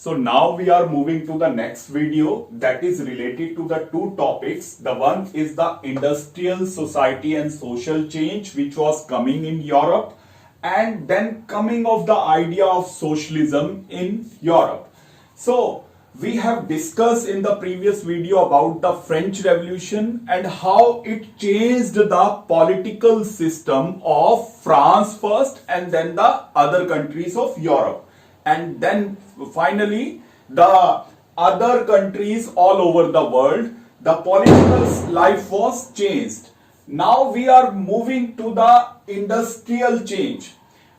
So now we are moving to the next video that is related to the two topics. The one is the industrial society and social change which was coming in Europe, and then coming of the idea of socialism in Europe. So we have discussed in the previous video about the French Revolution and how it changed the political system of France first and then the other countries of Europe. And then finally the other countries all over the world, the political life was changed. Now we are moving to the industrial change.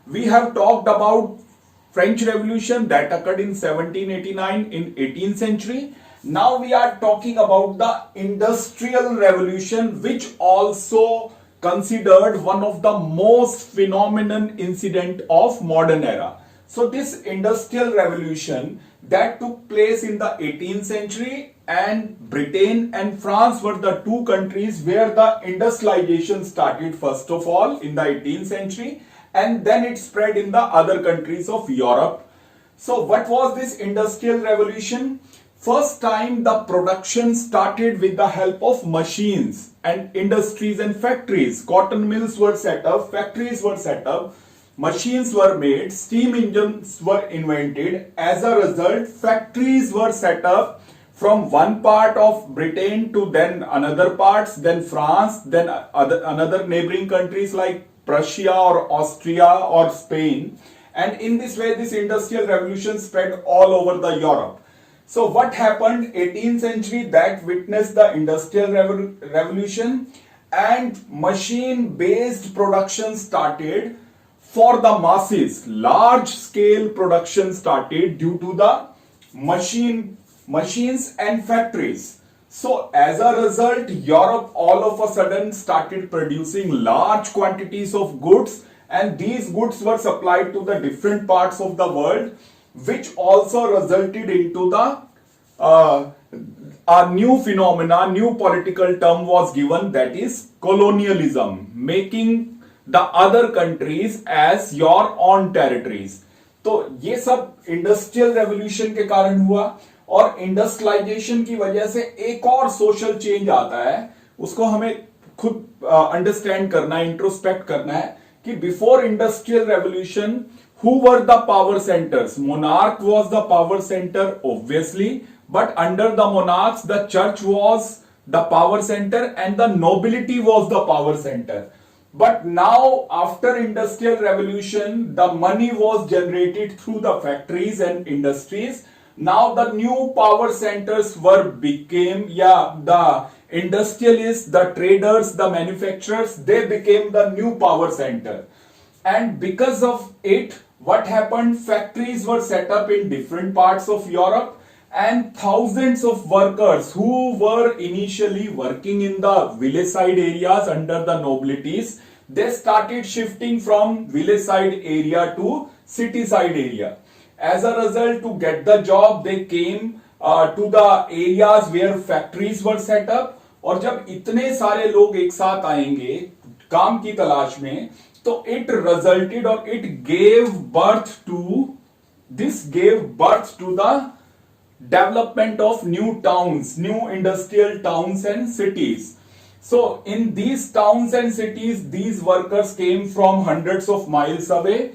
We have talked about French Revolution that occurred in 1789 in 18th century. Now we are talking about the Industrial Revolution, which also considered one of the most phenomenal incident of modern era. So this Industrial Revolution that took place in the 18th century, and Britain and France were the two countries where the industrialization started first of all in the 18th century, and then it spread in the other countries of Europe. So what was this Industrial Revolution? First time the production started with the help of machines and industries and factories. Cotton mills were set up, factories were set up, machines were made, steam engines were invented. As a result, factories were set up from one part of Britain to then another parts, then France, then another neighboring countries like Prussia or Austria or Spain, and in this way this industrial revolution spread all over the Europe. So what happened? 18th century that witnessed the industrial revolution, and machine based production started for the masses. Large scale production started due to the machines and factories. So as a result, Europe all of a sudden started producing large quantities of goods, and these goods were supplied to the different parts of the world, which also resulted into the a new phenomena, new political term was given, that is colonialism, making the other countries as your own territories. तो ये सब industrial revolution के कारण हुआ, और industrialisation की वजह से एक और सोशल चेंज आता है, उसको हमें खुद अंडरस्टैंड करना है, इंट्रोस्पेक्ट करना है कि before industrial revolution who were the power centres? Monarch was the power centre obviously, but under the monarchs the church was the power centre and the nobility was the power centre. But now after industrial revolution, the money was generated through the factories and industries. Now the new power centers became the industrialists, the traders, the manufacturers, they became the new power center. And because of it, what happened? Factories were set up in different parts of Europe, and thousands of workers who were initially working in the village side areas under the nobilities, they started shifting from village side area to city side area. As a result, to get the job, they came to the areas where factories were set up. और जब इतने सारे लोग एक साथ आएंगे काम की तलाश में, तो it resulted or it gave birth to the development of new towns, new industrial towns and cities. So in these towns and cities, these workers came from hundreds of miles away,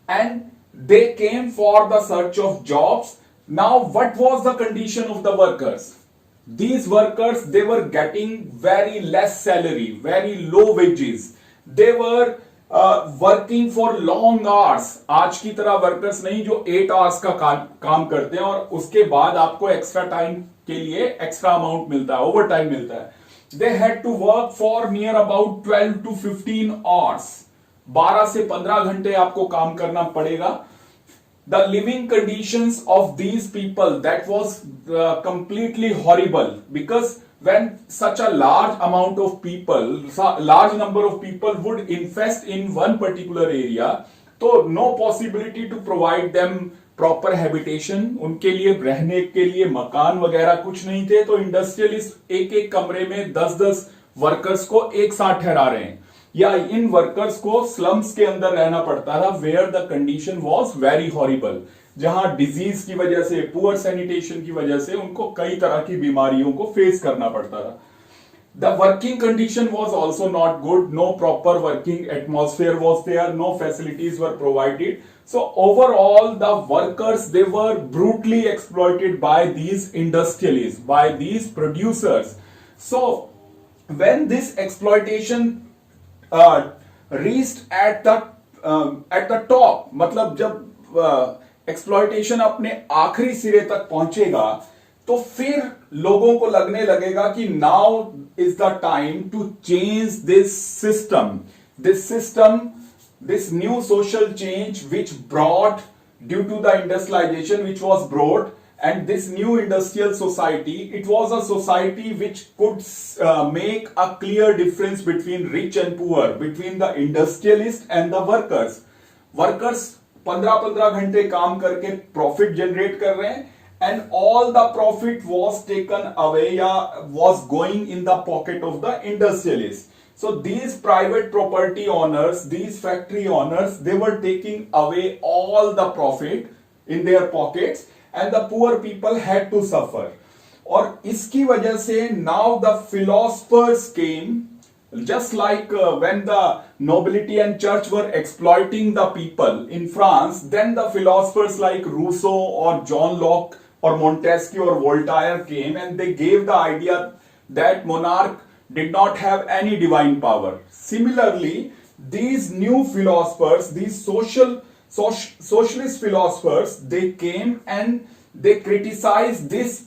and they came for the search of jobs. Now what was the condition of the workers? These workers, they were getting very less salary, very low wages. They were working for long hours. आज की तरह workers नहीं जो 8 hours का काम करते हैं और उसके बाद आपको एक्स्ट्रा टाइम के लिए एक्स्ट्रा अमाउंट मिलता है, ओवर टाइम मिलता है. They had to work for near about 12 to 15 hours. 12 से 15 घंटे आपको काम करना पड़ेगा. The living conditions of these people, that was completely horrible, because when such a large amount of people, large number of people would infest in one particular area, तो no possibility to provide them proper habitation. उनके लिए रहने के लिए मकान वगैरह कुछ नहीं थे. तो इंडस्ट्रियलिस्ट एक एक कमरे में 10-10 वर्कर्स को एक साथ ठहरा रहे हैं, या इन वर्कर्स को स्लम्स के अंदर रहना पड़ता था, where the condition was very horrible. जहां डिजीज की वजह से, पुअर सैनिटेशन की वजह से उनको कई तरह की बीमारियों को फेस करना पड़ता था. The working condition was also not good. No proper working atmosphere was there. No facilities were provided. So overall, the workers, they were brutally exploited by these industrialists, by these producers. So when this exploitation reached at the top, मतलब जब exploitation अपने आखिरी सिरे तक पहुंचेगा, तो फिर लोगों को लगने लगेगा कि now is the time to change this system, this new social change which brought due to the industrialisation which was brought, and this new industrial society, it was a society which could make a clear difference between rich and poor, between the industrialist and the workers 15-15 घंटे काम करके profit generate कर रहे हैं, and all the profit was taken away या was going in the pocket of the industrialists. So these private property owners, these factory owners, they were taking away all the profit in their pockets, and the poor people had to suffer. और इसकी वजह से now the philosophers came, just like when the nobility and church were exploiting the people in France, then the philosophers like Rousseau or John Locke or Montesquieu or Voltaire came, and they gave the idea that monarch did not have any divine power. Similarly, these new philosophers, these socialist philosophers, they came and they criticized this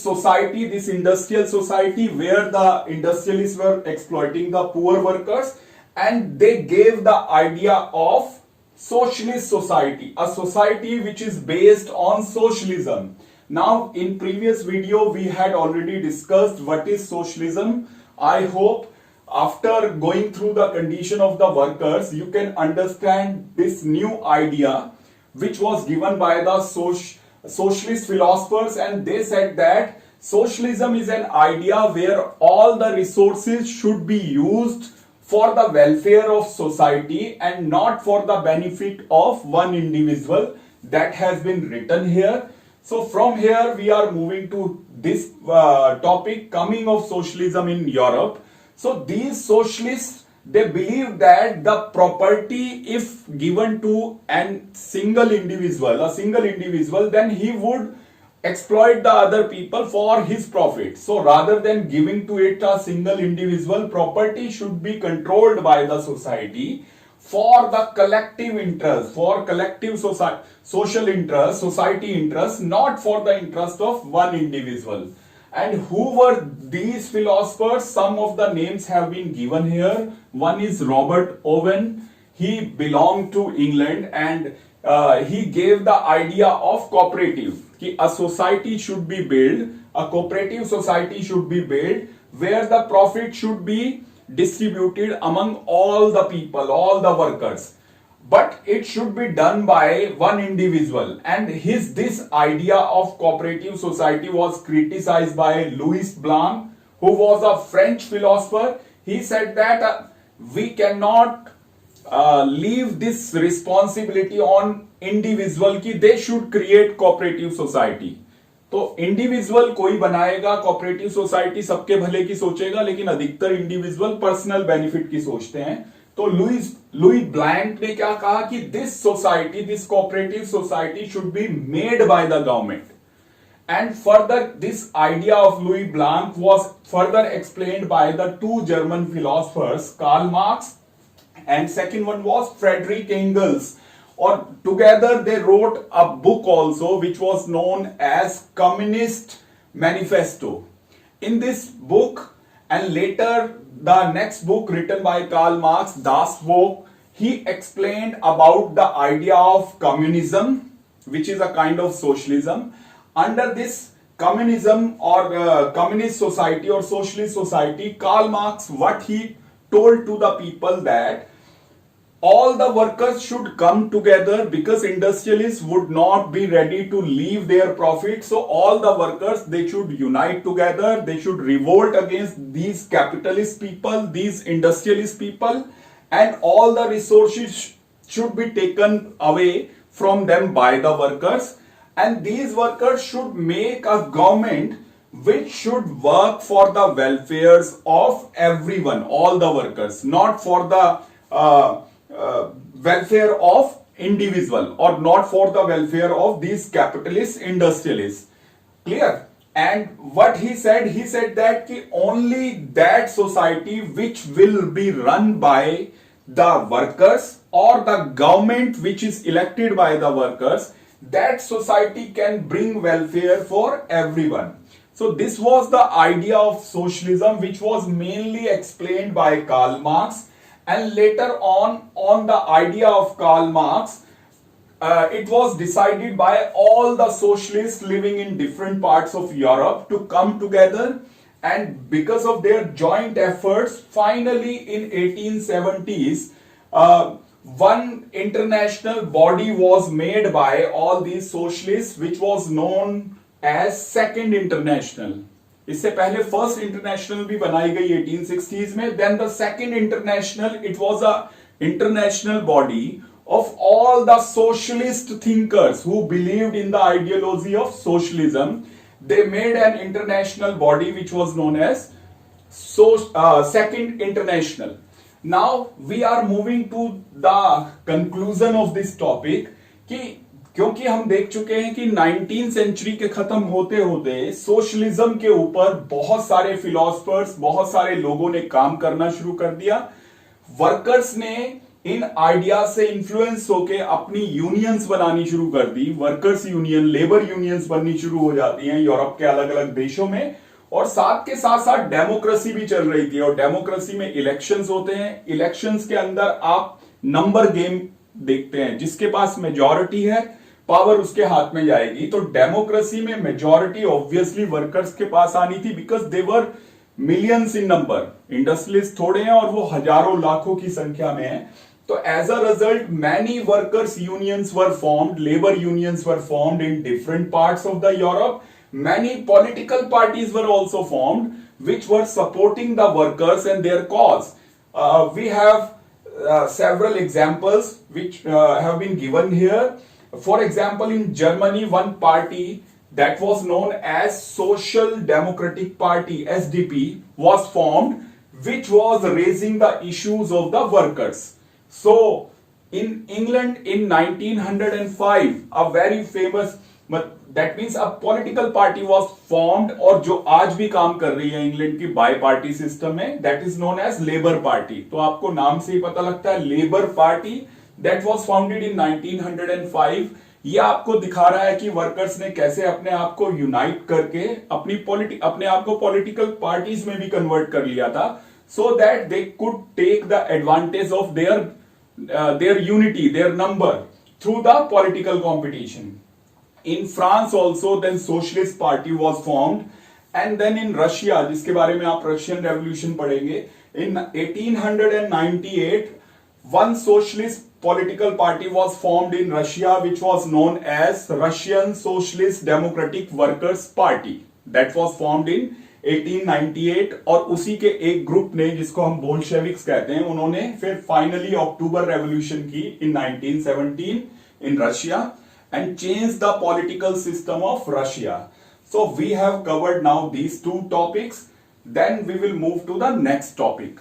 society, this industrial society where the industrialists were exploiting the poor workers, and they gave the idea of socialist society, a society which is based on socialism. Now, in previous video we had already discussed what is socialism. I hope after going through the condition of the workers, you can understand this new idea which was given by the socialist philosophers, and they said that socialism is an idea where all the resources should be used for the welfare of society and not for the benefit of one individual. That has been written here. So from here we are moving to this topic, coming of socialism in Europe. So these socialists, they believe that the property, if given to a single individual, then he would exploit the other people for his profit. So rather than giving to it a single individual, property should be controlled by the society for the collective interest, for collective social interest, society interest, not for the interest of one individual. And who were these philosophers? Some of the names have been given here. One is Robert Owen. He belonged to England, and he gave the idea of cooperative. कि a society should be built, a cooperative society should be built where the profit should be distributed among all the people, all the workers. But it should be done by one individual. And this idea of cooperative society was criticized by Louis Blanc, who was a French philosopher. He said that we cannot leave this responsibility on individual कि they should create cooperative society. तो individual कोई बनाएगा cooperative society, सबके भले की सोचेगा, लेकिन अधिकतर इंडिविजुअल पर्सनल बेनिफिट की सोचते हैं. तो लुई ब्लैंक ने क्या कहा कि this society, this cooperative society should be made by the government. And further this idea of Louis Blanc was further explained by the two German philosophers, Karl Marx, and second one was Friedrich Engels. Or together they wrote a book also which was known as Communist Manifesto. In this book, and later the next book written by Karl Marx, Das Volk, he explained about the idea of communism, which is a kind of socialism. Under this communism or communist society or socialist society, Karl Marx, what he told to the people that all the workers should come together because industrialists would not be ready to leave their profit. So all the workers, they should unite together. They should revolt against these capitalist people, these industrialist people, and all the resources should be taken away from them by the workers, and these workers should make a government which should work for the welfares of everyone, all the workers, not for the welfare of individual, or not for the welfare of these capitalist industrialists. Clear? And what he said that only that society which will be run by the workers, or the government which is elected by the workers, that society can bring welfare for everyone. So this was the idea of socialism, which was mainly explained by Karl Marx, and later on the idea of Karl Marx, it was decided by all the socialists living in different parts of Europe to come together, and because of their joint efforts, finally in 1870s, one international body was made by all these socialists, which was known as Second International. इससे पहले first international भी बनाई गई 1860s में. Then the second international, it was a international body of all the socialist thinkers who believed in the ideology of socialism. They made an international body which was known as Second International. Now we are moving to the conclusion of this topic, कि क्योंकि हम देख चुके हैं कि 19th century के खत्म होते होते सोशलिज्म के ऊपर बहुत सारे फिलोसफर्स, बहुत सारे लोगों ने काम करना शुरू कर दिया. वर्कर्स ने इन आइडिया से इन्फ्लुएंस होके अपनी यूनियंस बनानी शुरू कर दी. वर्कर्स यूनियन, लेबर यूनियंस बननी शुरू हो जाती हैं यूरोप के अलग अलग देशों में, और साथ के साथ साथ डेमोक्रेसी भी चल रही थी. और डेमोक्रेसी में इलेक्शंस होते हैं. इलेक्शंस के अंदर आप नंबर गेम देखते हैं, जिसके पास मेजॉरिटी है पावर उसके हाथ में जाएगी. तो डेमोक्रेसी में मेजॉरिटी ऑब्वियसली वर्कर्स के पास आनी थी, because they were millions in number. Industrialist थोड़े हैं और वो हजारों लाखों की संख्या में है. So as a result, many workers unions were formed, labor unions were formed in different parts of the Europe. Many political parties were also formed, which were supporting the workers and their cause. We have several examples which have been given here. For example, in Germany, one party that was known as Social Democratic Party, SDP, was formed, which was raising the issues of the workers. So, in England in 1905, a very famous, that means a political party was formed, और जो आज भी काम कर रही है England की bi party system में, that is known as labour party. तो आपको नाम से ही पता लगता है, labour party that was founded in 1905. ये आपको दिखा रहा है कि वर्कर्स ने कैसे अपने आप को यूनाइट करके अपने आप को पॉलिटिकल पार्टीज में भी कन्वर्ट कर लिया था, so that they could take the advantage of their unity, their number through the political competition. In France also, then Socialist Party was formed, and then in Russia, जिसके बारे में आप Russian revolution पढ़ेंगे, in 1898, one socialist political party was formed in Russia, which was known as Russian Socialist Democratic Workers Party. That was formed in 1898. और उसी के एक group ने, जिसको हम बोल्शेविक्स कहते हैं, उन्होंने फिर फाइनली अक्टूबर रेवोल्यूशन की इन 1917 in Russia and change the political system of Russia. So we have covered now these two topics. Then we will move to the next topic.